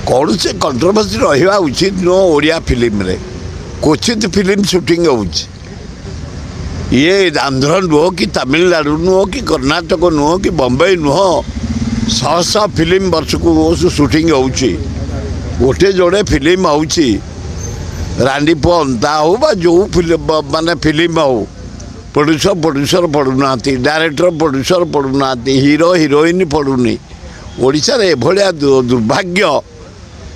कौन से कंट्रोवर्सी रहा उचित नुह ओडिया फिल्म रे क्वचित फिल्म शूटिंग हो ये आंध्र नुह कि तमिलनाडु नुह कि कर्णाटक नुह कि बम्बई नुह शह शह फिल्म वर्ष को शूटिंग हो गोटे जोड़े फिल्म हो रानी पुआ अंता हो जो फिल्म माने फिल्म हो प्रोड्यूसर पड़ूना डायरेक्टर प्रोड्यूसर पड़ूना हीरो हिरोइन पड़ूनी ओडिशा रे एभलिया दुर्भाग्य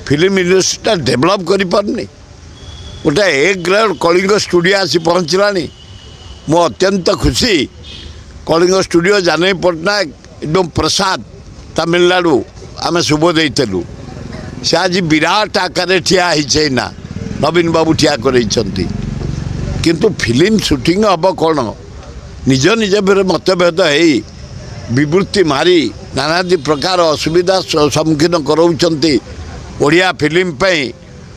फिल्म इंडस्ट्रीटा डेभलप कर पारनी गोटे ए ग्रेड कलिंग स्टूडियो आसी पहुँचलानी मो अत्यंत खुशी कलिंग स्टूडियो जानवी पट्टनायक एकदम प्रसाद तमिलनाडु आम शुभ देलु से आज विराट आकार ठिया ना नवीन बाबू ठिया करते किंतु फिल्म शूटिंग हम कौन निज निज फिर मतभेद हो विवृत्ति मारी नानादी प्रकार असुविधा सम्मुखीन कराउछंती ओडिया फिल्म पे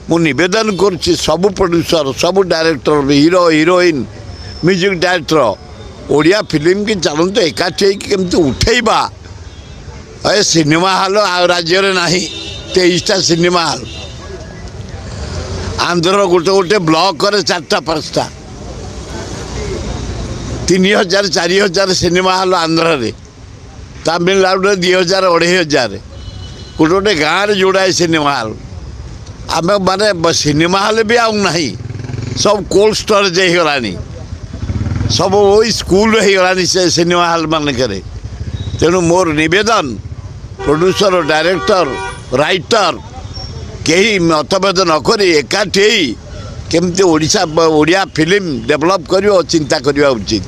मु निवेदन करुच्ची सबु प्रोड्यूसर सबु director hero heroine music director Odia film की चलते एकाठी केमती उठेबा ए सिनेमा हॉल आ राज्य रे नाही 23टा सिनेमा हॉल आंध्र गोटे गोटे ब्लॉक करे 4टा 5टा 3000 4000 सिनेमा हॉल आंध्र रे तमिलनाडु 2000 2500 गोटे गोटे गाँव में जोड़ाए सिनेमा हॉल आम माने सिनेमा हॉल भी आउ नहीं सब कोल्ड स्टोरेज हो गलानी सब वही स्कूल हो गलानी से सिनेमा हॉल मानक तेणु मोर निवेदन प्रोड्यूसर डायरेक्टर राइटर कहीं मतभेद नक एकाठी केमती ओडिया फिल्म डेभलप कर चिंता करवा उचित।